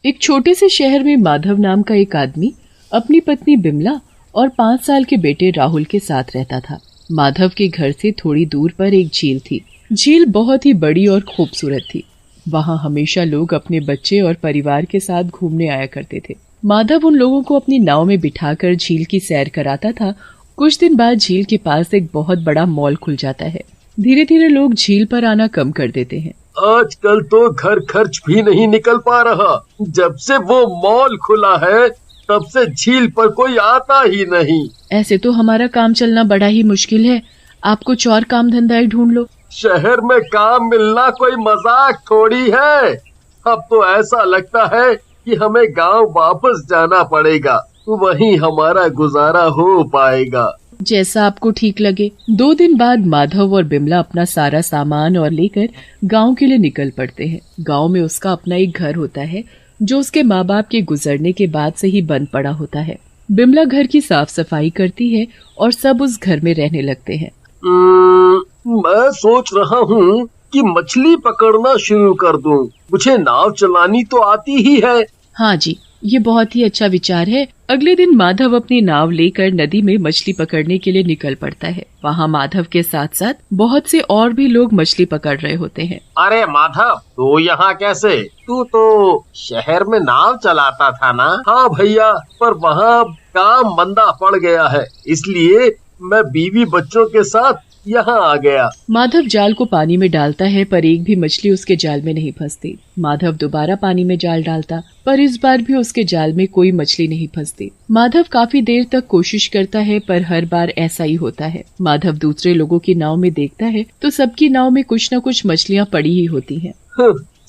एक छोटे से शहर में माधव नाम का एक आदमी अपनी पत्नी बिमला और 5 साल के बेटे राहुल के साथ रहता था। माधव के घर से थोड़ी दूर पर एक झील थी। झील बहुत ही बड़ी और खूबसूरत थी। वहाँ हमेशा लोग अपने बच्चे और परिवार के साथ घूमने आया करते थे। माधव उन लोगों को अपनी नाव में बिठाकर झील की सैर कराता था। कुछ दिन बाद झील के पास एक बहुत बड़ा मॉल खुल जाता है। धीरे धीरे लोग झील पर आना कम कर देते हैं। आजकल तो घर खर्च भी नहीं निकल पा रहा। जब से वो मॉल खुला है तब से झील पर कोई आता ही नहीं। ऐसे तो हमारा काम चलना बड़ा ही मुश्किल है। आप कुछ और काम धंधा ही ढूंढ लो। शहर में काम मिलना कोई मजाक थोड़ी है। अब तो ऐसा लगता है कि हमें गांव वापस जाना पड़ेगा, वहीं हमारा गुजारा हो पाएगा। जैसा आपको ठीक लगे। 2 दिन बाद माधव और बिमला अपना सारा सामान और लेकर गांव के लिए निकल पड़ते हैं। गांव में उसका अपना एक घर होता है जो उसके माँ बाप के गुजरने के बाद से ही बंद पड़ा होता है। बिमला घर की साफ सफाई करती है और सब उस घर में रहने लगते हैं। मैं सोच रहा हूँ कि मछली पकड़ना शुरू कर दूं। मुझे नाव चलानी तो आती ही है। हाँ जी, ये बहुत ही अच्छा विचार है। अगले दिन माधव अपनी नाव लेकर नदी में मछली पकड़ने के लिए निकल पड़ता है। वहाँ माधव के साथ साथ बहुत से और भी लोग मछली पकड़ रहे होते हैं। अरे माधव, तू यहाँ कैसे? तू तो शहर में नाव चलाता था ना? हाँ भैया, पर वहाँ काम मंदा पड़ गया है, इसलिए मैं बीवी बच्चों के साथ यहाँ आ गया। माधव जाल को पानी में डालता है पर एक भी मछली उसके जाल में नहीं फंसती। माधव दोबारा पानी में जाल डालता पर इस बार भी उसके जाल में कोई मछली नहीं फंसती। माधव काफी देर तक कोशिश करता है पर हर बार ऐसा ही होता है। माधव दूसरे लोगों की नाव में देखता है तो सबकी नाव में कुछ न कुछ मछलियाँ पड़ी ही होती हैं।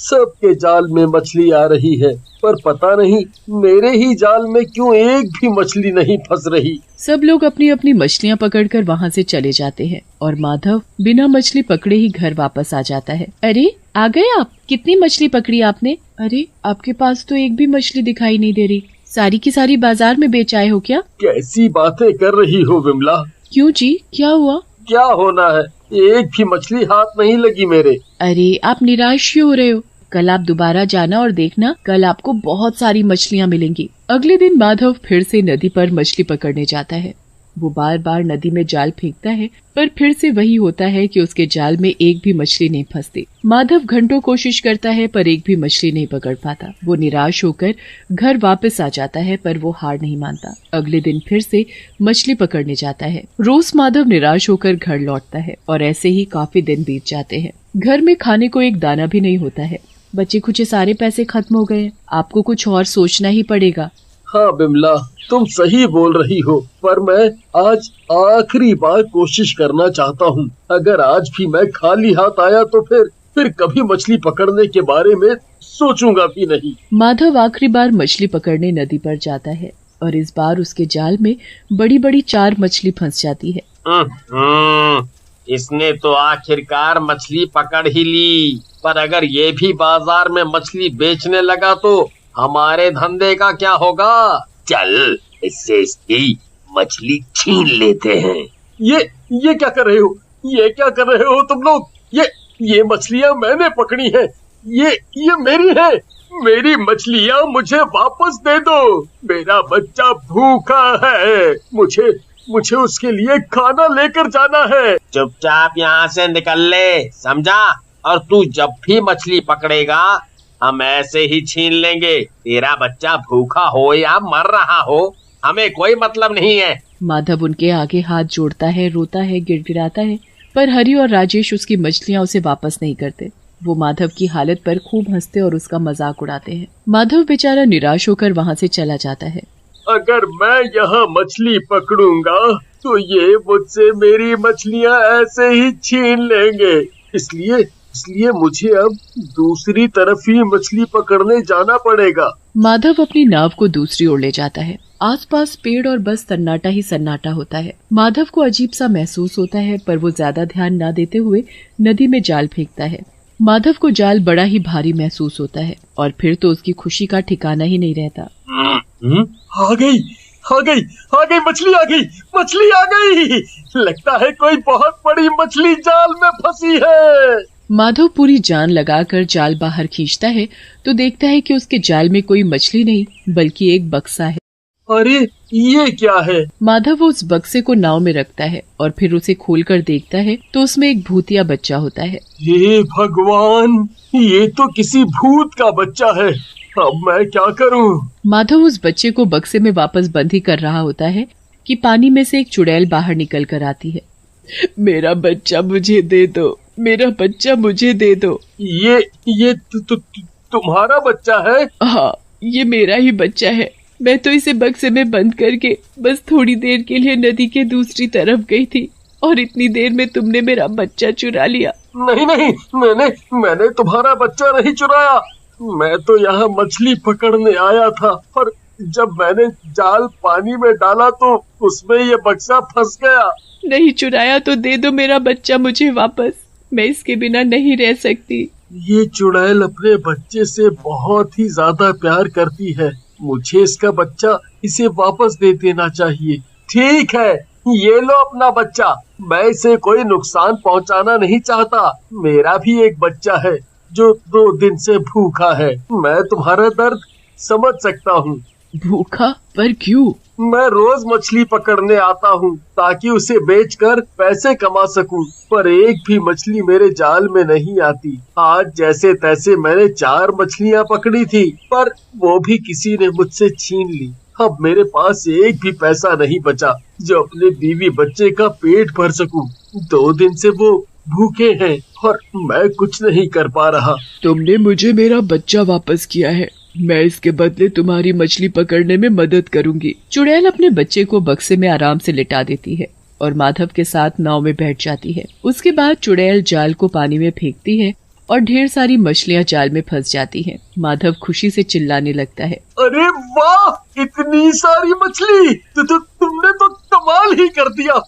सबके जाल में मछली आ रही है, पर पता नहीं मेरे ही जाल में क्यों एक भी मछली नहीं फंस रही। सब लोग अपनी अपनी मछलियाँ पकड़कर वहाँ से चले जाते हैं और माधव बिना मछली पकड़े ही घर वापस आ जाता है। अरे आ गए आप? कितनी मछली पकड़ी आपने? अरे आपके पास तो एक भी मछली दिखाई नहीं दे रही। सारी की सारी बाजार में बेच आए हो क्या? कैसी बातें कर रही हो विमला? क्यों जी, क्या हुआ? क्या होना है, एक भी मछली हाथ नहीं लगी मेरे। अरे आप निराश क्यों हो रहे हो? कल आप दोबारा जाना और देखना, कल आपको बहुत सारी मछलियाँ मिलेंगी। अगले दिन माधव फिर से नदी पर मछली पकड़ने जाता है। वो बार बार नदी में जाल फेंकता है पर फिर से वही होता है कि उसके जाल में एक भी मछली नहीं फंसती। माधव घंटों कोशिश करता है पर एक भी मछली नहीं पकड़ पाता। वो निराश होकर घर वापस आ जाता है पर वो हार नहीं मानता। अगले दिन फिर से मछली पकड़ने जाता है। रोज माधव निराश होकर घर लौटता है और ऐसे ही काफी दिन बीत जाते हैं। घर में खाने को एक दाना भी नहीं होता है। बचे खुचे सारे पैसे खत्म हो गए। आपको कुछ और सोचना ही पड़ेगा। हाँ बिमला, तुम सही बोल रही हो, पर मैं आज आखिरी बार कोशिश करना चाहता हूँ। अगर आज भी मैं खाली हाथ आया तो फिर कभी मछली पकड़ने के बारे में सोचूंगा भी नहीं। माधव आखिरी बार मछली पकड़ने नदी पर जाता है और इस बार उसके जाल में बड़ी बड़ी 4 मछली फंस जाती है। इसने तो आखिरकार मछली पकड़ ही ली, पर अगर ये भी बाजार में मछली बेचने लगा तो हमारे धंधे का क्या होगा? चल, इससे इसकी मछली छीन लेते हैं। ये क्या कर रहे हो? ये क्या कर रहे हो तुम लोग? ये मछलियाँ मैंने पकड़ी हैं। ये मेरी है। मेरी मछलियाँ मुझे वापस दे दो। मेरा बच्चा भूखा है। मुझे उसके लिए खाना लेकर जाना है। चुपचाप यहाँ से निकल ले, समझा? और तू जब भी मछली पकड़ेगा हम ऐसे ही छीन लेंगे। तेरा बच्चा भूखा हो या मर रहा हो, हमें कोई मतलब नहीं है। माधव उनके आगे हाथ जोड़ता है, रोता है, गिड़गिड़ाता है, पर हरि और राजेश उसकी मछलियाँ उसे वापस नहीं करते। वो माधव की हालत पर खूब हंसते और उसका मजाक उड़ाते हैं। माधव बेचारा निराश होकर वहाँ से चला जाता है। अगर मैं यहाँ मछली पकड़ूंगा तो ये मुझसे मेरी मछलियाँ ऐसे ही छीन लेंगे। इसलिए मुझे अब दूसरी तरफ ही मछली पकड़ने जाना पड़ेगा। माधव अपनी नाव को दूसरी ओर ले जाता है। आसपास पेड़ और बस सन्नाटा ही सन्नाटा होता है। माधव को अजीब सा महसूस होता है पर वो ज्यादा ध्यान न देते हुए नदी में जाल फेंकता है। माधव को जाल बड़ा ही भारी महसूस होता है और फिर तो उसकी खुशी का ठिकाना ही नहीं रहता। आ गई मछली आ गई। लगता है कोई बहुत बड़ी मछली जाल में फंसी है। माधव पूरी जान लगाकर जाल बाहर खींचता है तो देखता है कि उसके जाल में कोई मछली नहीं बल्कि एक बक्सा है। अरे ये क्या है? माधव उस बक्से को नाव में रखता है और फिर उसे खोलकर देखता है तो उसमें एक भूतिया बच्चा होता है। हे भगवान, ये तो किसी भूत का बच्चा है। अब मैं क्या करूं? माधव उस बच्चे को बक्से में वापस बंद ही कर रहा होता है कि पानी में से एक चुड़ैल बाहर निकल कर आती है। मेरा बच्चा मुझे दे दो, मेरा बच्चा मुझे दे दो। ये तुम्हारा बच्चा है? हाँ, ये मेरा ही बच्चा है। मैं तो इसे बक्से में बंद करके बस थोड़ी देर के लिए नदी के दूसरी तरफ गई थी और इतनी देर में तुमने मेरा बच्चा चुरा लिया। नहीं नहीं, मैंने तुम्हारा बच्चा नहीं चुराया। मैं तो यहाँ मछली पकड़ने आया था और जब मैंने जाल पानी में डाला तो उसमें ये बक्सा फंस गया। नहीं चुराया तो दे दो मेरा बच्चा मुझे वापस, मैं इसके बिना नहीं रह सकती। ये चुड़ैल अपने बच्चे से बहुत ही ज्यादा प्यार करती है। मुझे इसका बच्चा इसे वापस दे देना चाहिए। ठीक है, ये लो अपना बच्चा। मैं इसे कोई नुकसान पहुंचाना नहीं चाहता। मेरा भी एक बच्चा है जो 2 दिन से भूखा है। मैं तुम्हारा दर्द समझ सकता हूँ। भूखा? पर क्यों? मैं रोज मछली पकड़ने आता हूँ ताकि उसे बेचकर पैसे कमा सकूं, पर एक भी मछली मेरे जाल में नहीं आती। आज जैसे तैसे मैंने 4 मछलियाँ पकड़ी थी, पर वो भी किसी ने मुझसे छीन ली। अब मेरे पास एक भी पैसा नहीं बचा जो अपने बीवी बच्चे का पेट भर सकूं। 2 दिन से वो भूखे हैं और मैं कुछ नहीं कर पा रहा। तुमने मुझे मेरा बच्चा वापस किया है, मैं इसके बदले तुम्हारी मछली पकड़ने में मदद करूंगी। चुड़ैल अपने बच्चे को बक्से में आराम से लिटा देती है और माधव के साथ नाव में बैठ जाती है। उसके बाद चुड़ैल जाल को पानी में फेंकती है और ढेर सारी मछलियाँ जाल में फंस जाती हैं। माधव खुशी से चिल्लाने लगता है। अरे वाह, इतनी सारी मछली! तुमने तो कमाल ही कर दिया।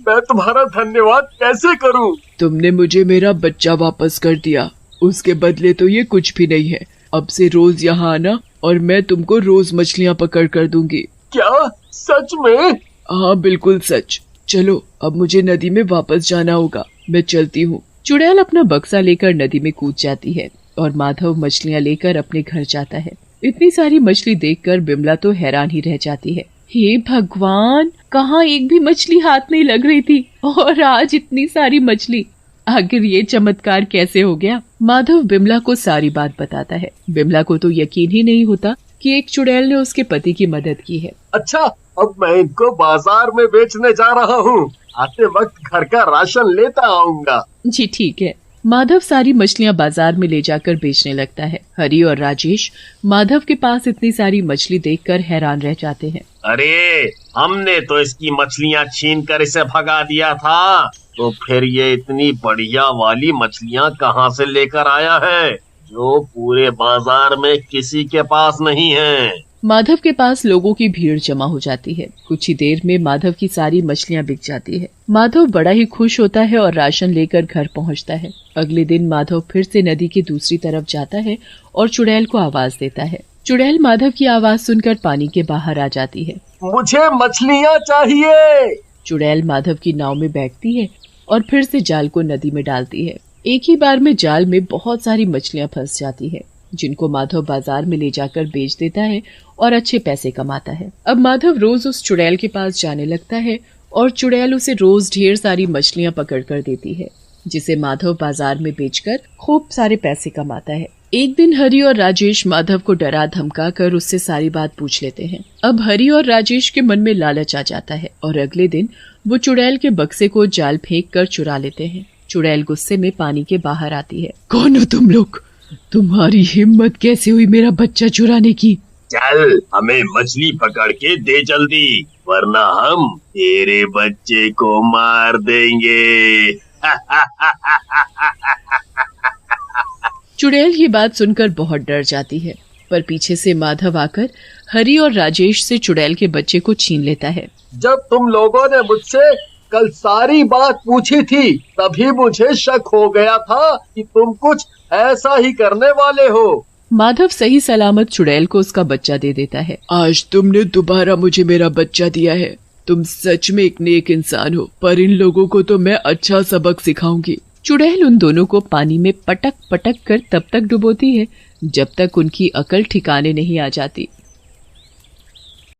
मैं तुम्हारा धन्यवाद कैसे करूं? तुमने मुझे मेरा बच्चा वापस कर दिया, उसके बदले तो ये कुछ भी नहीं है। अब से रोज यहाँ आना और मैं तुमको रोज मछलियाँ पकड़ कर दूंगी। क्या सच में? हाँ बिल्कुल सच। चलो अब मुझे नदी में वापस जाना होगा, मैं चलती हूँ। चुड़ैल अपना बक्सा लेकर नदी में कूद जाती है और माधव मछलियाँ लेकर अपने घर जाता है। इतनी सारी मछली देखकर बिमला तो हैरान ही रह जाती है। हे भगवान, कहाँ एक भी मछली हाथ नहीं लग रही थी और आज इतनी सारी मछली। आखिर ये चमत्कार कैसे हो गया? माधव बिमला को सारी बात बताता है। बिमला को तो यकीन ही नहीं होता कि एक चुड़ैल ने उसके पति की मदद की है। अच्छा, अब मैं इनको बाजार में बेचने जा रहा हूँ। आते वक्त घर का राशन लेता आऊंगा। जी ठीक है। माधव सारी मछलियाँ बाजार में ले जाकर बेचने लगता है। हरी और राजेश माधव के पास इतनी सारी मछली देखकर हैरान रह जाते हैं। अरे, हमने तो इसकी मछलियाँ छीन कर इसे भगा दिया था, तो फिर ये इतनी बढ़िया वाली मछलियाँ कहाँ से लेकर आया है जो पूरे बाजार में किसी के पास नहीं है। माधव के पास लोगों की भीड़ जमा हो जाती है। कुछ ही देर में माधव की सारी मछलियाँ बिक जाती है। माधव बड़ा ही खुश होता है और राशन लेकर घर पहुँचता है। अगले दिन माधव फिर से नदी की दूसरी तरफ जाता है और चुड़ैल को आवाज देता है। चुड़ैल माधव की आवाज सुनकर पानी के बाहर आ जाती है। मुझे मछलियाँ चाहिए। चुड़ैल माधव की नाव में बैठती है और फिर से जाल को नदी में डालती है। एक ही बार में जाल में बहुत सारी मछलियाँ फंस जाती है, जिनको माधव बाजार में ले जाकर बेच देता है और अच्छे पैसे कमाता है। अब माधव रोज उस चुड़ैल के पास जाने लगता है और चुड़ैल उसे रोज ढेर सारी मछलियाँ पकड़ कर देती है, जिसे माधव बाजार में बेचकर खूब सारे पैसे कमाता है। एक दिन हरी और राजेश माधव को डरा धमका कर उससे सारी बात पूछ लेते हैं। अब हरी और राजेश के मन में लालच आ जाता है और अगले दिन वो चुड़ैल के बक्से को जाल फेंक कर चुरा लेते हैं। चुड़ैल गुस्से में पानी के बाहर आती है। कौन हो तुम लोग? तुम्हारी हिम्मत कैसे हुई मेरा बच्चा चुराने की? चल, हमें मछली पकड़ के दे जल्दी, वरना हम तेरे बच्चे को मार देंगे। चुड़ैल ये बात सुनकर बहुत डर जाती है, पर पीछे से माधव आकर हरी और राजेश से चुड़ैल के बच्चे को छीन लेता है। जब तुम लोगों ने मुझसे कल सारी बात पूछी थी, तभी मुझे शक हो गया था कि तुम कुछ ऐसा ही करने वाले हो। माधव सही सलामत चुड़ैल को उसका बच्चा दे देता है। आज तुमने दोबारा मुझे मेरा बच्चा दिया है। तुम सच में एक नेक इंसान हो, पर इन लोगों को तो मैं अच्छा सबक सिखाऊंगी। चुड़ैल उन दोनों को पानी में पटक पटक कर तब तक डुबोती है जब तक उनकी अकल ठिकाने नहीं आ जाती।